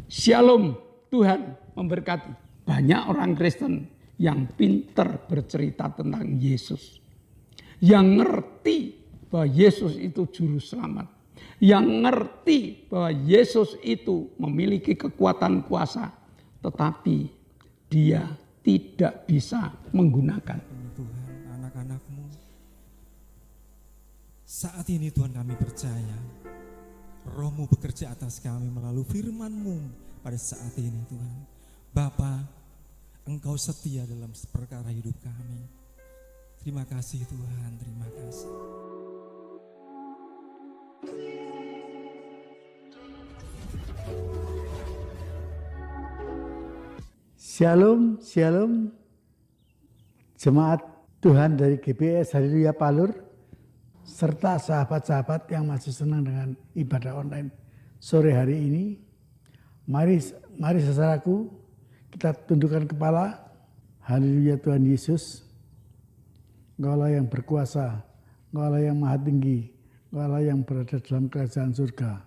Shalom, Tuhan memberkati. Banyak orang Kristen yang pintar bercerita tentang Yesus. Yang ngerti bahwa Yesus itu juru selamat. Yang ngerti bahwa Yesus itu memiliki kekuatan kuasa. Tetapi dia tidak bisa menggunakan. Tuhan, anak-anak-Mu. Saat ini Tuhan kami percaya Roh-Mu bekerja atas kami melalui firman-Mu pada saat ini Tuhan. Bapa, Engkau setia dalam perkara hidup kami. Terima kasih Tuhan, terima kasih. Shalom, shalom. Jemaat Tuhan dari GBS Haleluya Palur, serta sahabat-sahabat yang masih senang dengan ibadah online sore hari ini. Mari saudaraku, kita tundukkan kepala. Haleluya Tuhan Yesus. Engkaulah yang berkuasa, Engkaulah yang maha tinggi, Engkaulah yang berada dalam kerajaan surga.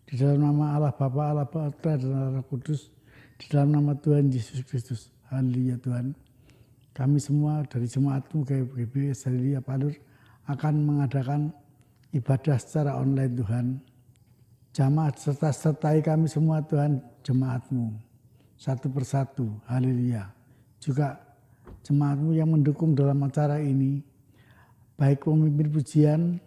Di dalam nama Allah Bapa, Allah Putra dan Allah Roh Kudus, di dalam nama Tuhan Yesus Kristus. Haleluya Tuhan. Kami semua dari jemaat-Mu GBS Haleluya Palur akan mengadakan ibadah secara online Tuhan. Jamaat sertai kami semua Tuhan, jemaat-Mu satu persatu. Haleluya. Juga jemaat-Mu yang mendukung dalam acara ini, baik pemimpin pujian,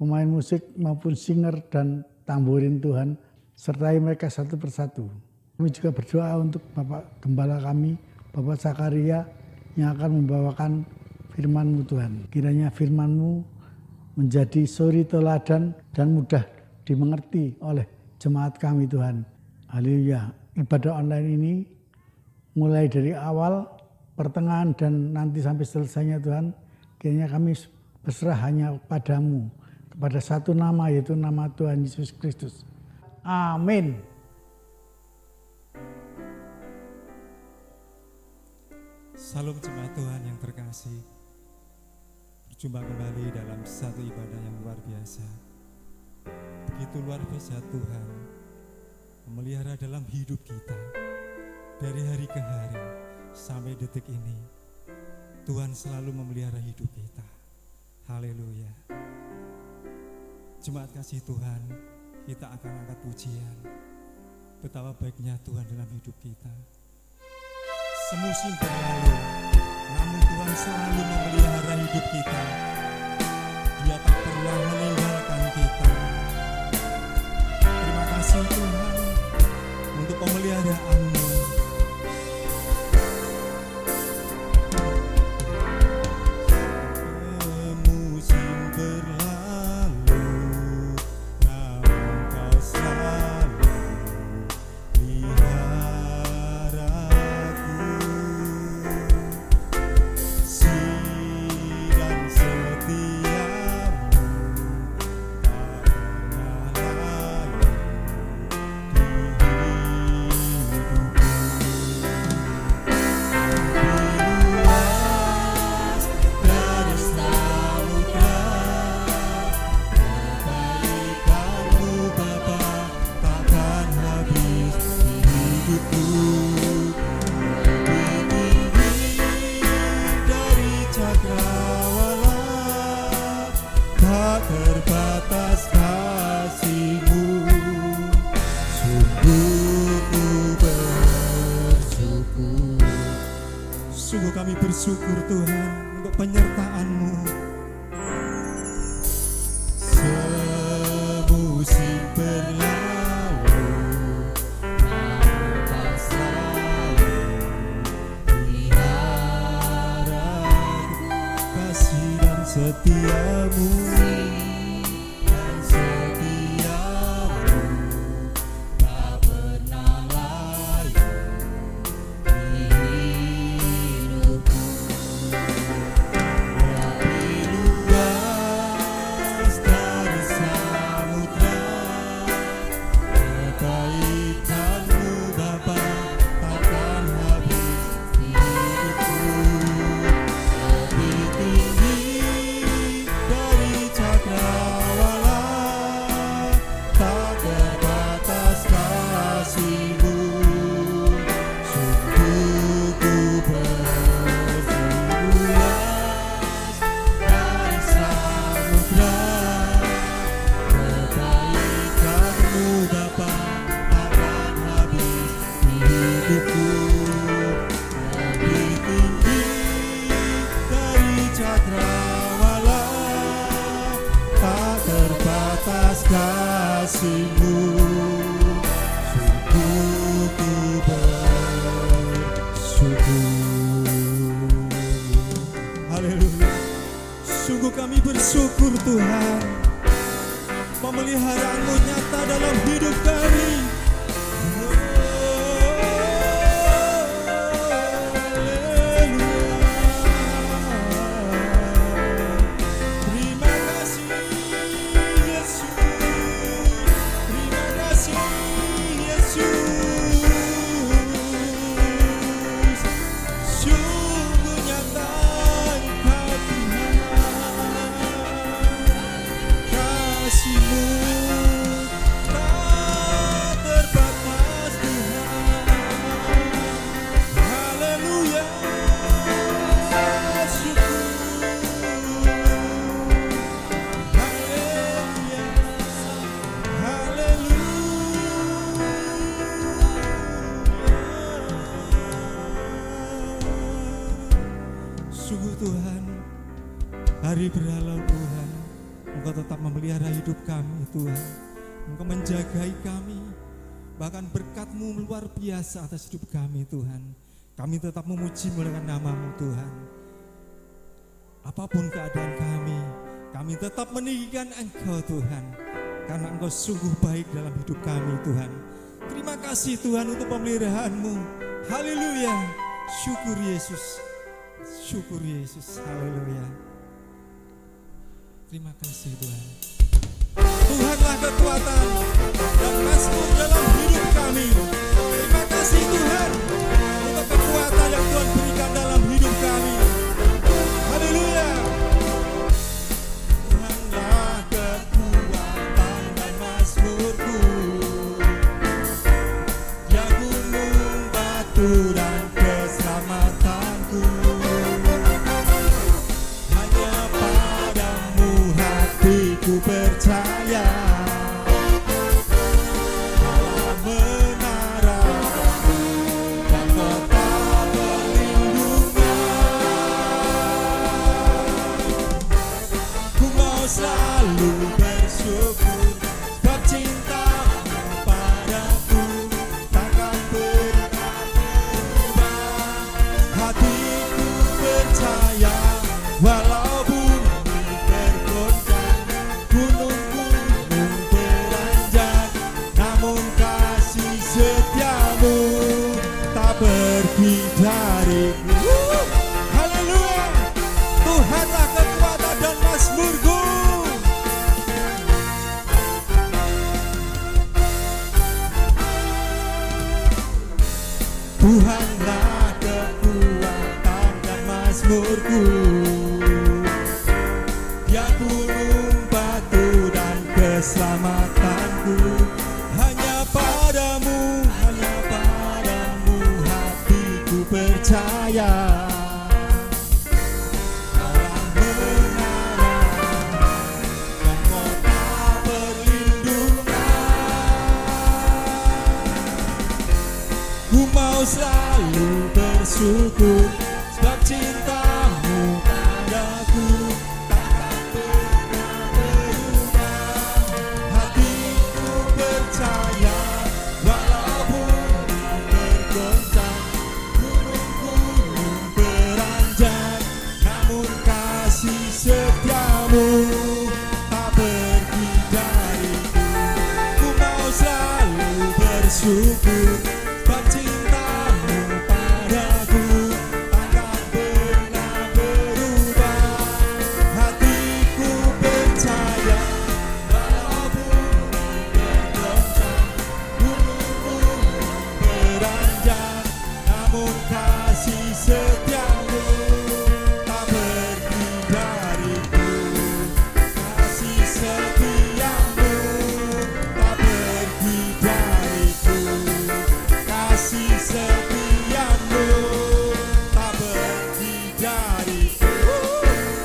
pemain musik maupun singer dan tamborin Tuhan, sertai mereka satu persatu. Kami juga berdoa untuk Bapak Gembala kami, Bapak Zakaria, yang akan membawakan firman-Mu Tuhan. Kiranya firman-Mu menjadi suri teladan dan mudah dimengerti oleh jemaat kami Tuhan. Haleluya. Ibadah online ini mulai dari awal, pertengahan dan nanti sampai selesainya Tuhan, kiranya kami berserah hanya padamu, kepada satu nama yaitu nama Tuhan Yesus Kristus. Amin. Salam jemaat Tuhan yang terkasih. Berjumpa kembali dalam satu ibadah yang luar biasa. Begitu luar biasa Tuhan memelihara dalam hidup kita. Dari hari ke hari sampai detik ini, Tuhan selalu memelihara hidup kita. Haleluya. Jemaat kasih Tuhan, kita akan angkat pujian. Betapa baiknya Tuhan dalam hidup kita. Semusim berlalu, namun Tuhan selalu memelihara hidup kita. Dia tak pernah meninggalkan kita. Terima kasih Tuhan untuk pemeliharaan-Mu. Semusim berlalu, namun Kau selalu peliharaku. Dan setiamu tak pernah layu di hidupku. Luas dari samudra, kebaikan-Mu Bapa takkan habis di hidupku. Lebih tinggi dari cakrawala, tak terbatas kasih-Mu. Sungguh ku bersyukur. Sungguh kami bersyukur Tuhan untuk penyertaan-Mu. Semusim berlalu, namun Kau selalu peliharaku. Kasih dan setia-Mu, dan setia-Mu tak pernah layu di hidupku. Lebih luas dari samudra, kebaikan-Mu Bapa takkan habis di hidupku. Lebih tinggi dari cakrawala, kasih-Mu, sungguh ku bersyukur. Haleluya. Sungguh kami bersyukur Tuhan, pemeliharaanmu nyata dalam hidup kami. Terima kasih Yesus, terima kasih Yesus, sungguh nyata Engkau Tuhan, kasih-Mu tak terbatas Tuhan. Haleluya, syukur. Haleluya, haleluya. Sungguh Tuhan, hari berlalu Tuhan, Engkau tetap memelihara hidup kami Tuhan. Engkau menjagai kami, bahkan berkat-Mu luar biasa atas hidup kami Tuhan. Kami tetap memuji-Mu dengan nama-Mu Tuhan. Apapun keadaan kami tetap meninggikan Engkau Tuhan, karena Engkau sungguh baik dalam hidup kami Tuhan. Terima kasih Tuhan untuk pemeliharaan-Mu. Haleluya, syukur Yesus, syukur Yesus, haleluya. Terima kasih Tuhan. Tuhanlah kekuatan dan mazmur dalam hidup kami. Terima kasih Tuhan untuk kekuatan yang Tuhan berikan dalam hidup kami. Haleluya. Tuhanlah kekuatan dan mazmurku, Dia gunung batu dan keselamatanku. Hanya padamu hatiku percaya, Allah menara dan kota perlindungan. Ku mau selalu bersyukur, sebab cinta-Mu padaku takkan pernah berubah. Hatiku percaya, walau bumi bergoncang, gunung-gunung beranjak, namun kasih setia-Mu tak pergi dariku. Haleluya. Tuhanlah kekuatan dan mazmurku. Tuhanlah kekuatan dan mazmurku, Dia gunung batu dan keselamatanku. Hanya padamu hatiku percaya. Allah menara dan kota perlindungan. Ku mau selalu bersyukur, sebab cinta-Mu padaku takkan pernah berubah. Hatiku percaya, walau bumi bergoncang, gunung-gunung beranjak, namun kasih setia-Mu tak pergi dariku. Ku mau selalu bersyukur, sebab cinta-Mu padaku takkan pernah berubah. Hatiku percaya, walau bumi bergoncang, gunung-gunung beranjak, namun kasih setia-Mu tak pergi dariku. Kasih setia-Mu tak pergi dariku. Kasih setia-Mu tak pergi dariku.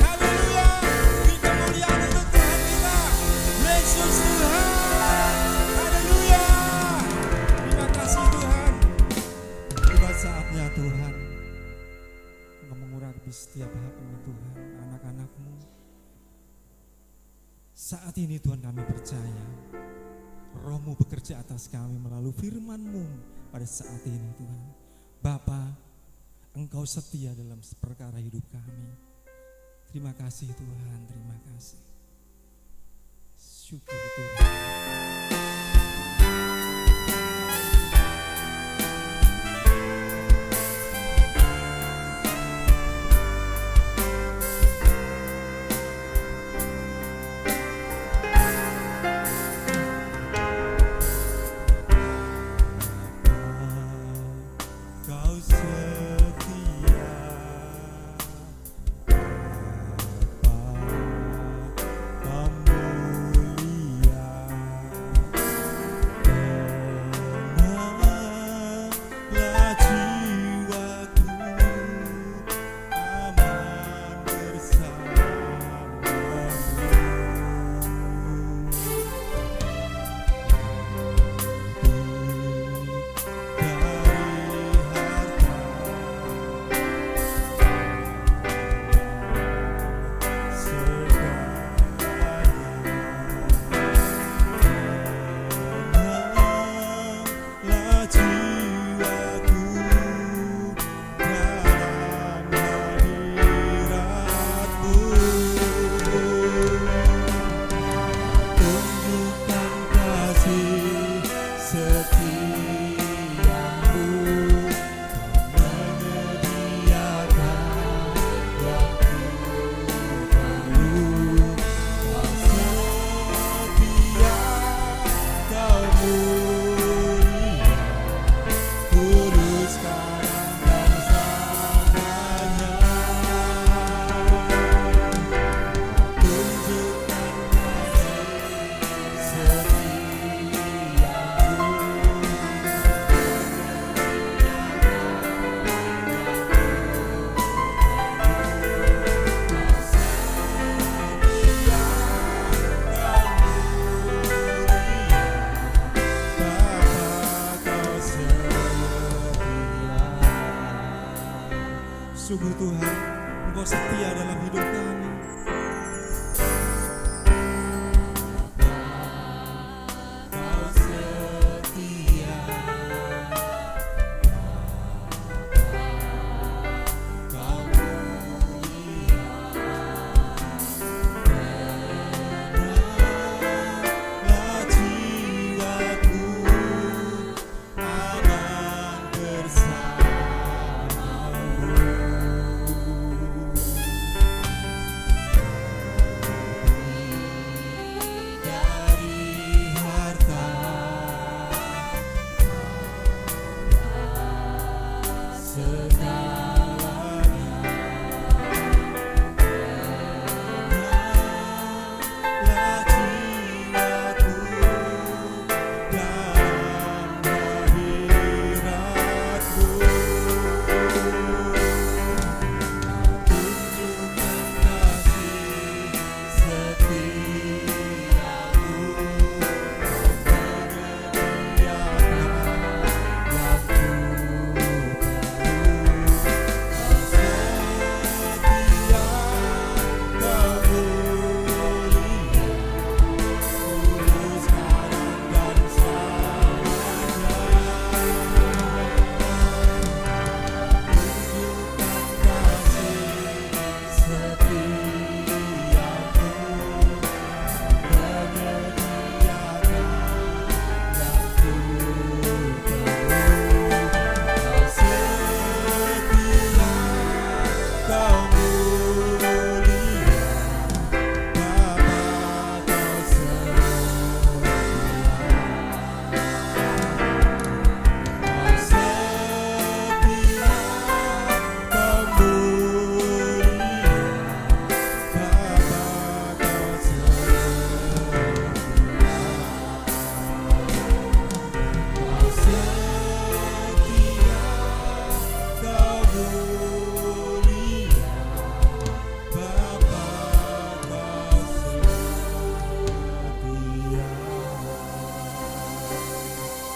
Haleluya. Beri kemuliaan untuk Tuhan kita, Yesus Tuhan. Haleluya. Terima kasih Tuhan. Tiba saatnya Tuhan, Engkau mengurapi setiap hati Tuhan, anak-anak-Mu. Saat ini Tuhan kami percaya, Roh-Mu bekerja atas kami melalui firman-Mu pada saat ini Tuhan. Bapa, Engkau setia dalam perkara hidup kami. Terima kasih Tuhan, terima kasih. Syukur Tuhan. Kau setia, Bapa, Kau mulia, tenanglah jiwaku, aman bersamamu. Tunjukkan kasih setiamu, menyediakan waktu baru. Kau setia, Kau mulia, kudus sekarang dan selamanya. Tunjukkan kasih sungguh Tuhan, Engkau setia dalam hidup kami. Kau setia, Kau mulia, tenanglah jiwaku, aman bersamamu. Dari harta segalanya, tenanglah jiwaku dalam hadirat-Mu. Tunjukkan kasih setiamu, menyediakan waktu baru. Kau setia, Kau mulia, kudus sekarang dan selamanya. Tunjukkan kasih setiamu, menyediakan waktu baru. Kau setia, Kau mulia, Bapa, Kau setia. Kau setia, Kau mulia, Bapa, Kau setia. Kau setia, Kau mulia, Bapa, Kau setia.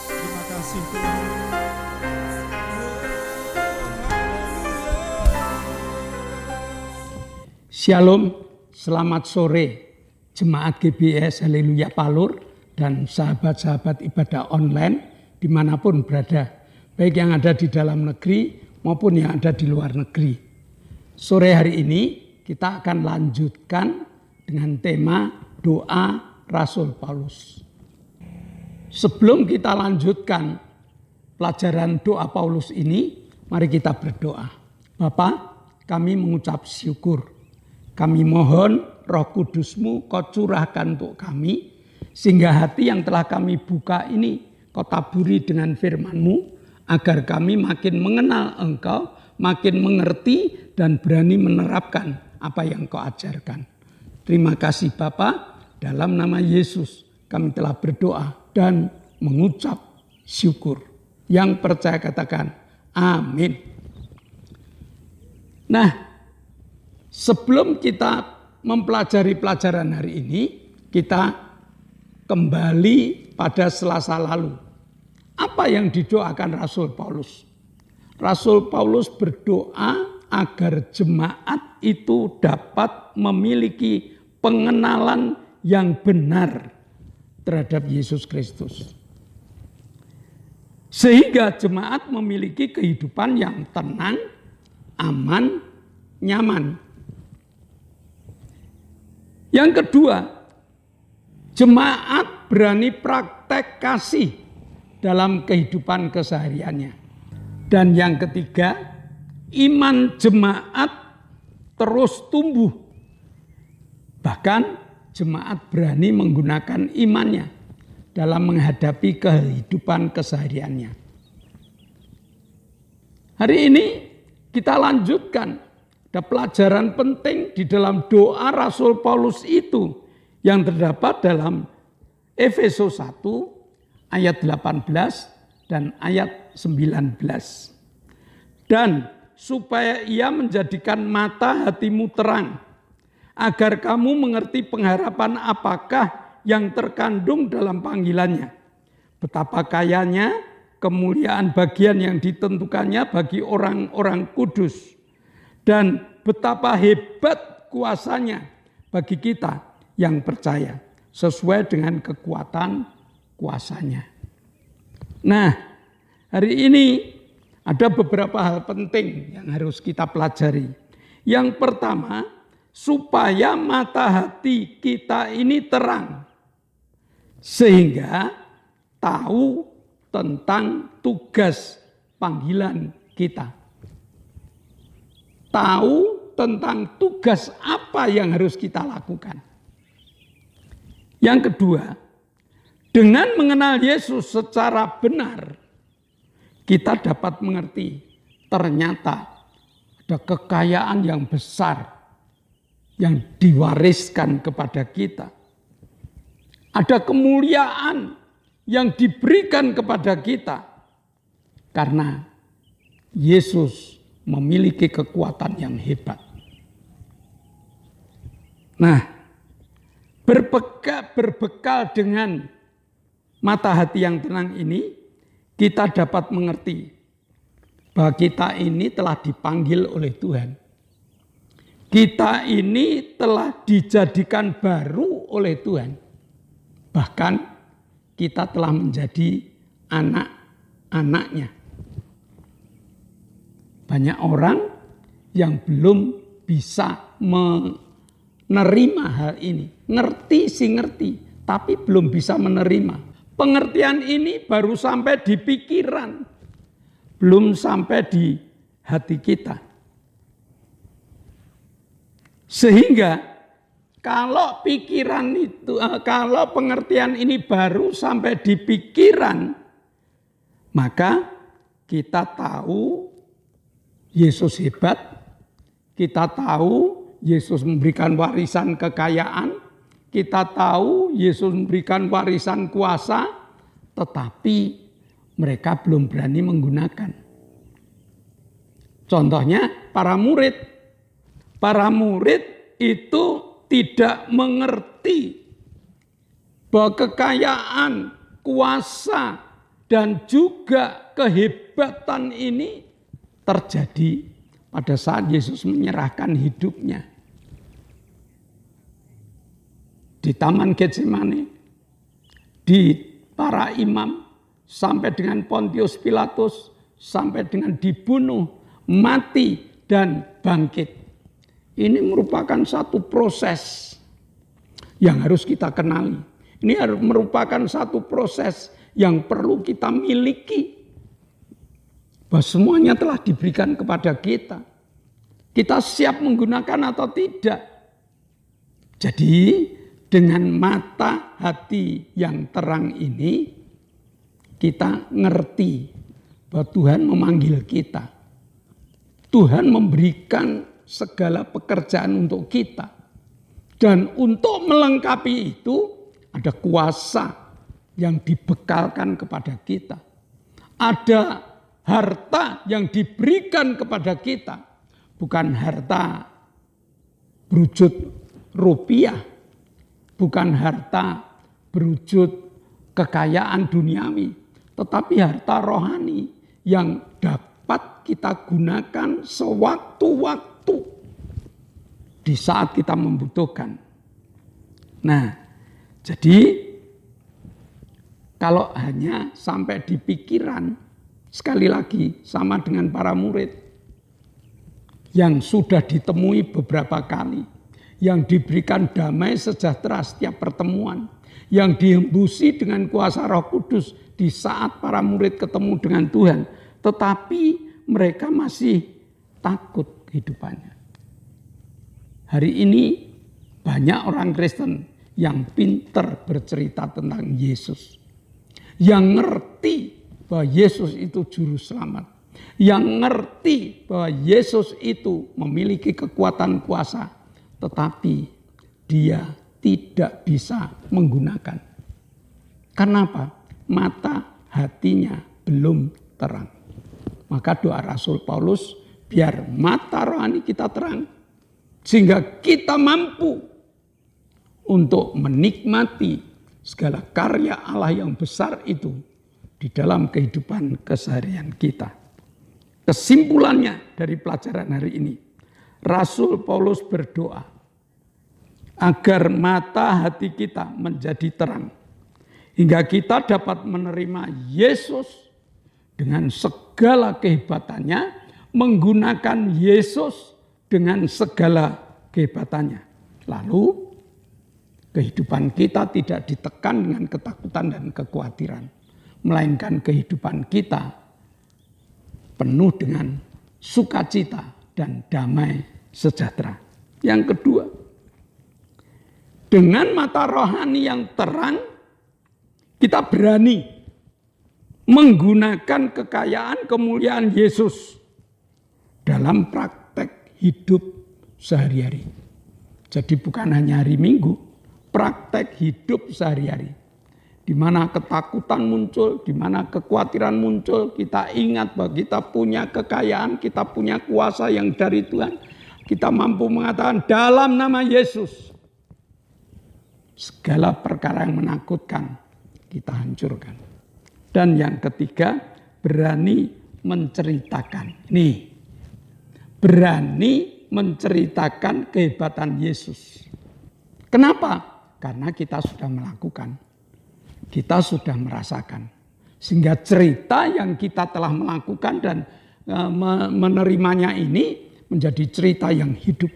Terima kasih Tuhan. Shalom, selamat sore jemaat GBS Haleluya Palur dan sahabat-sahabat ibadah online dimanapun berada, baik yang ada di dalam negeri maupun yang ada di luar negeri. Sore hari ini kita akan lanjutkan dengan tema doa Rasul Paulus. Sebelum kita lanjutkan pelajaran doa Paulus ini, mari kita berdoa. Bapa, kami mengucap syukur. Kami mohon Roh Kudus-Mu Kau curahkan untuk kami, sehingga hati yang telah kami buka ini Kau taburi dengan firman-Mu, agar kami makin mengenal Engkau, makin mengerti dan berani menerapkan apa yang Kau ajarkan. Terima kasih Bapa, dalam nama Yesus kami telah berdoa dan mengucap syukur. Yang percaya katakan amin. Nah, sebelum kita mempelajari pelajaran hari ini, kita kembali pada Selasa lalu. Apa yang didoakan Rasul Paulus? Rasul Paulus berdoa agar jemaat itu dapat memiliki pengenalan yang benar terhadap Yesus Kristus. Sehingga jemaat memiliki kehidupan yang tenang, aman, nyaman. Yang kedua, jemaat berani praktek kasih dalam kehidupan kesehariannya. Dan yang ketiga, iman jemaat terus tumbuh. Bahkan jemaat berani menggunakan imannya dalam menghadapi kehidupan kesehariannya. Hari ini kita lanjutkan. Ada pelajaran penting di dalam doa Rasul Paulus itu yang terdapat dalam Efesus 1 ayat 18 dan ayat 19. Dan supaya ia menjadikan mata hatimu terang, agar kamu mengerti pengharapan apakah yang terkandung dalam panggilannya. Betapa kayanya kemuliaan bagian yang ditentukannya bagi orang-orang kudus. Dan betapa hebat kuasanya bagi kita yang percaya sesuai dengan kekuatan kuasanya. Nah, hari ini ada beberapa hal penting yang harus kita pelajari. Yang pertama, supaya mata hati kita ini terang, sehingga tahu tentang tugas panggilan kita. Tahu tentang tugas apa yang harus kita lakukan. Yang kedua, dengan mengenal Yesus secara benar, kita dapat mengerti ternyata ada kekayaan yang besar yang diwariskan kepada kita. Ada kemuliaan yang diberikan kepada kita karena Yesus memiliki kekuatan yang hebat. Nah, berbekal dengan mata hati yang tenang ini, kita dapat mengerti bahwa kita ini telah dipanggil oleh Tuhan. Kita ini telah dijadikan baru oleh Tuhan. Bahkan kita telah menjadi anak-anaknya. Banyak orang yang belum bisa menerima hal ini. Ngerti sih ngerti, tapi belum bisa menerima. Pengertian ini baru sampai di pikiran, belum sampai di hati kita. Sehingga kalau pikiran itu, kalau pengertian ini baru sampai di pikiran, maka kita tahu Yesus hebat, kita tahu Yesus memberikan warisan kekayaan, kita tahu Yesus memberikan warisan kuasa, tetapi mereka belum berani menggunakan. Contohnya para murid. Para murid itu tidak mengerti bahwa kekayaan, kuasa, dan juga kehebatan ini terjadi pada saat Yesus menyerahkan hidupnya di Taman Getsemani, di di para imam, sampai dengan Pontius Pilatus, sampai dengan dibunuh, mati, dan bangkit. Ini merupakan satu proses yang harus kita kenali. Ini merupakan satu proses yang perlu kita miliki. Bahwa semuanya telah diberikan kepada kita. Kita siap menggunakan atau tidak. Jadi dengan mata hati yang terang ini, kita ngerti bahwa Tuhan memanggil kita. Tuhan memberikan segala pekerjaan untuk kita. Dan untuk melengkapi itu ada kuasa yang dibekalkan kepada kita. Ada harta yang diberikan kepada kita. Bukan harta berwujud rupiah. Bukan harta berwujud kekayaan duniawi. Tetapi harta rohani yang dapat kita gunakan sewaktu-waktu di saat kita membutuhkan. Nah, jadi kalau hanya sampai di pikiran, sekali lagi sama dengan para murid yang sudah ditemui beberapa kali, yang diberikan damai sejahtera setiap pertemuan, yang dihembusi dengan kuasa Roh Kudus di saat para murid ketemu dengan Tuhan, tetapi mereka masih takut kehidupannya. Hari ini banyak orang Kristen yang pintar bercerita tentang Yesus, yang ngerti bahwa Yesus itu juru selamat, yang ngerti bahwa Yesus itu memiliki kekuatan kuasa, tetapi dia tidak bisa menggunakan. Kenapa? Mata hatinya belum terang. Maka doa Rasul Paulus, biar mata rohani kita terang, sehingga kita mampu untuk menikmati segala karya Allah yang besar itu di dalam kehidupan keseharian kita. Kesimpulannya dari pelajaran hari ini, Rasul Paulus berdoa agar mata hati kita menjadi terang, hingga kita dapat menerima Yesus dengan segala kehebatannya, menggunakan Yesus dengan segala kehebatannya. Lalu kehidupan kita tidak ditekan dengan ketakutan dan kekhawatiran, melainkan kehidupan kita penuh dengan sukacita dan damai sejahtera. Yang kedua, dengan mata rohani yang terang, kita berani menggunakan kekayaan kemuliaan Yesus dalam praktek hidup sehari-hari. Jadi bukan hanya hari Minggu, praktek hidup sehari-hari. Di mana ketakutan muncul, di mana kekhawatiran muncul, kita ingat bahwa kita punya kekayaan, kita punya kuasa yang dari Tuhan. Kita mampu mengatakan dalam nama Yesus, segala perkara yang menakutkan kita hancurkan. Dan yang ketiga, berani menceritakan. Nih, berani menceritakan kehebatan Yesus. Kenapa? Karena kita sudah melakukan. Kita sudah merasakan. Sehingga cerita yang kita telah melakukan dan menerimanya ini menjadi cerita yang hidup.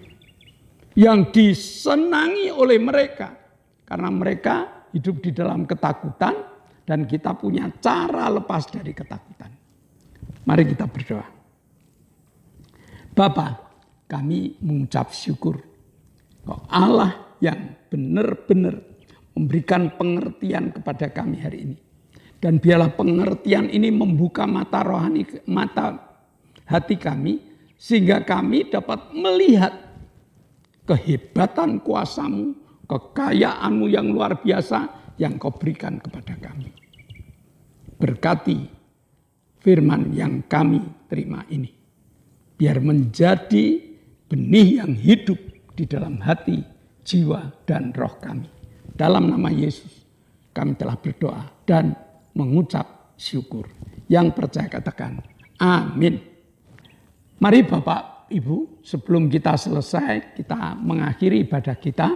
Yang disenangi oleh mereka. Karena mereka hidup di dalam ketakutan dan kita punya cara lepas dari ketakutan. Mari kita berdoa. Bapa, kami mengucap syukur bahwa Allah yang benar-benar memberikan pengertian kepada kami hari ini. Dan biarlah pengertian ini membuka mata rohani, mata hati kami, sehingga kami dapat melihat kehebatan kuasa-Mu, kekayaan-Mu yang luar biasa yang Kau berikan kepada kami. Berkati firman yang kami terima ini, biar menjadi benih yang hidup di dalam hati, jiwa, dan roh kami. Dalam nama Yesus kami telah berdoa dan mengucap syukur. Yang percaya katakan amin. Mari Bapak Ibu, sebelum kita selesai, kita mengakhiri ibadah kita,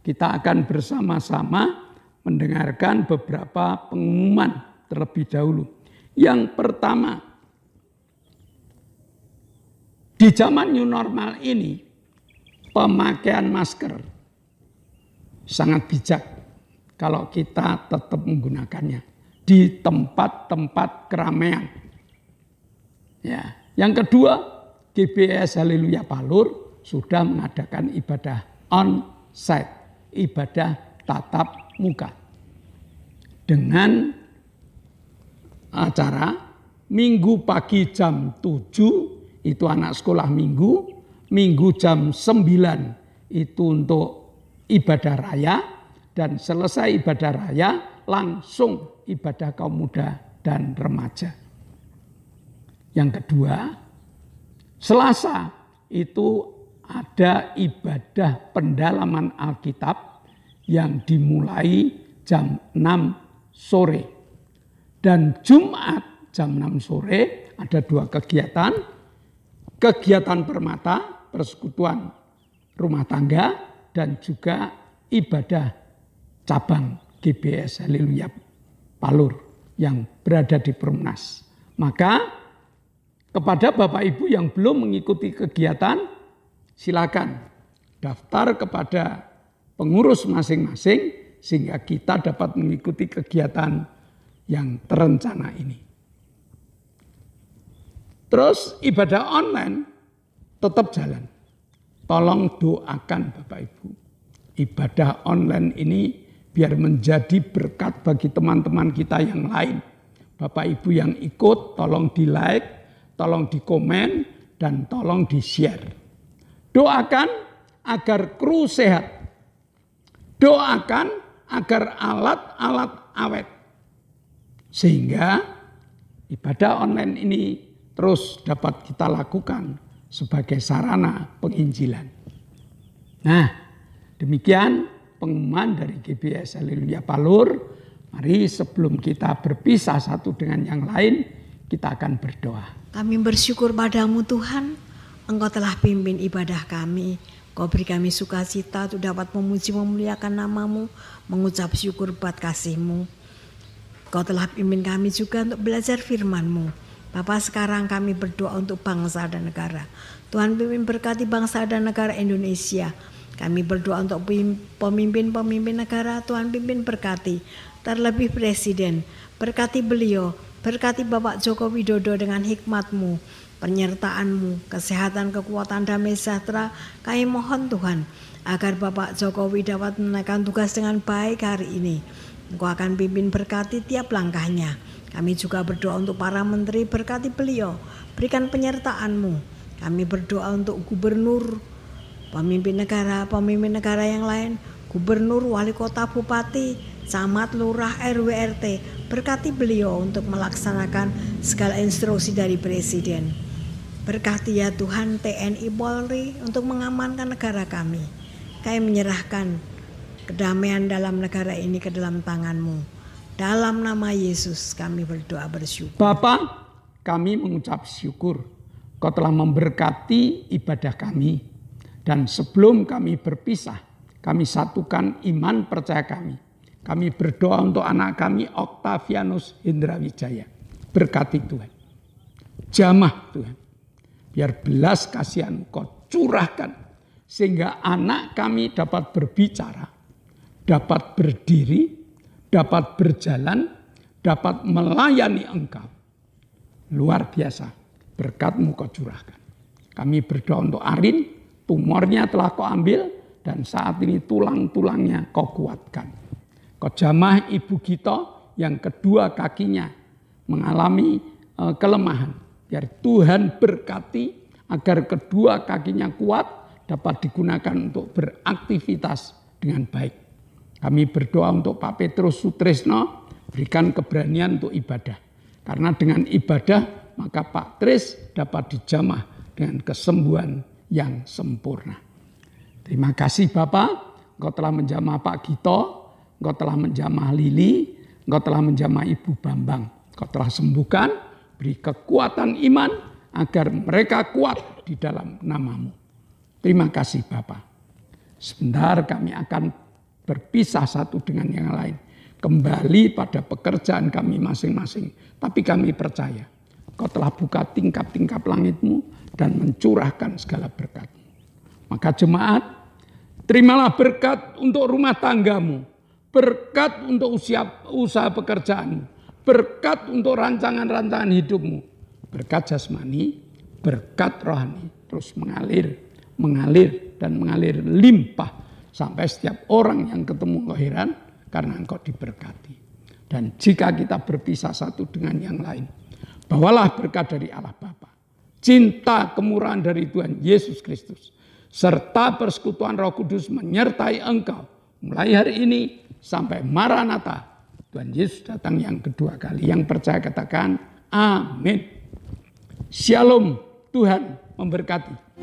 kita akan bersama-sama mendengarkan beberapa pengumuman terlebih dahulu. Yang pertama, di zaman new normal ini, pemakaian masker sangat bijak kalau kita tetap menggunakannya di tempat-tempat keramaian. Ya, yang kedua, GBS Haleluya Palur sudah mengadakan ibadah on-site, ibadah tatap muka. Dengan acara Minggu pagi jam 7 itu anak sekolah Minggu jam 9 itu untuk ibadah raya, dan selesai ibadah raya langsung ibadah kaum muda dan remaja. Yang kedua, Selasa itu ada ibadah pendalaman Alkitab yang dimulai jam 6 sore. Dan Jumat jam 6 sore ada 2 kegiatan. Kegiatan permata, persekutuan rumah tangga, dan juga ibadah cabang GBS Haleluya Palur yang berada di Perumnas. Maka kepada Bapak Ibu yang belum mengikuti kegiatan, silakan daftar kepada pengurus masing-masing sehingga kita dapat mengikuti kegiatan yang terencana ini. Terus ibadah online tetap jalan. Tolong doakan Bapak Ibu. Ibadah online ini biar menjadi berkat bagi teman-teman kita yang lain. Bapak Ibu yang ikut tolong di like, tolong di komen, dan tolong di share. Doakan agar kru sehat. Doakan agar alat-alat awet. Sehingga ibadah online ini terus dapat kita lakukan sebagai sarana penginjilan. Nah, demikian pengumuman dari GBS Haleluya Palur. Mari sebelum kita berpisah satu dengan yang lain, kita akan berdoa. Kami bersyukur padamu Tuhan, Engkau telah pimpin ibadah kami. Kau beri kami sukacita untuk dapat memuji memuliakan namamu, mengucap syukur buat kasih-Mu. Kau telah pimpin kami juga untuk belajar firman-Mu. Bapa, sekarang kami berdoa untuk bangsa dan negara. Tuhan pimpin berkati bangsa dan negara Indonesia. Kami berdoa untuk pemimpin-pemimpin negara, Tuhan pimpin berkati. Terlebih Presiden, berkati beliau, berkati Bapak Joko Widodo dengan hikmat-Mu, penyertaan-Mu, kesehatan, kekuatan, damai sejahtera. Kami mohon Tuhan, agar Bapak Jokowi dapat menunaikan tugas dengan baik hari ini. Engkau akan pimpin berkati tiap langkahnya. Kami juga berdoa untuk para menteri, berkati beliau, berikan penyertaan-Mu. Kami berdoa untuk gubernur, pemimpin negara yang lain, gubernur, wali kota, bupati, camat, lurah, RW, RT, berkati beliau untuk melaksanakan segala instruksi dari Presiden. Berkati ya Tuhan TNI Polri untuk mengamankan negara kami. Kami menyerahkan kedamaian dalam negara ini ke dalam tangan-Mu. Dalam nama Yesus kami berdoa bersyukur. Bapa, kami mengucap syukur Kau telah memberkati ibadah kami. Dan sebelum kami berpisah, kami satukan iman percaya kami. Kami berdoa untuk anak kami Octavianus Hendra Wijaya. Berkati Tuhan. Jamah Tuhan. Biar belas kasihan Kau curahkan. Sehingga anak kami dapat berbicara. Dapat berdiri. Dapat berjalan. Dapat melayani Engkau. Luar biasa. Berkat-Mu Kau curahkan. Kami berdoa untuk Arin. Tumornya telah Kau ambil. Dan saat ini tulang-tulangnya Kau kuatkan. Kau jamah ibu kita yang kedua kakinya mengalami kelemahan. Biar Tuhan berkati agar kedua kakinya kuat dapat digunakan untuk beraktivitas dengan baik. Kami berdoa untuk Pak Petrus Sutrisno, berikan keberanian untuk ibadah. Karena dengan ibadah maka Pak Tris dapat dijamah dengan kesembuhan yang sempurna. Terima kasih Bapak, Engkau telah menjamah Pak Gito, Engkau telah menjamah Lili, Engkau telah menjamah Ibu Bambang. Engkau telah sembuhkan, beri kekuatan iman agar mereka kuat di dalam nama-Mu. Terima kasih Bapak. Sebentar kami akan berpisah satu dengan yang lain. kembali pada pekerjaan kami masing-masing. Tapi kami percaya Kau telah buka tingkap-tingkap langit-Mu dan mencurahkan segala berkat-Mu. Maka jemaat, terimalah berkat untuk rumah tanggamu, berkat untuk usaha pekerjaanmu, berkat untuk rancangan-rancangan hidupmu, berkat jasmani, berkat rohani, terus mengalir dan mengalir limpah sampai setiap orang yang ketemu engkau heran karena engkau diberkati. Dan jika kita berpisah satu dengan yang lain, bawalah berkat dari Allah Bapa, cinta kemurahan dari Tuhan Yesus Kristus, serta persekutuan Roh Kudus menyertai engkau mulai hari ini sampai Maranatha, Tuhan Yesus datang yang kedua kali. Yang percaya katakan amin. Shalom, Tuhan memberkati.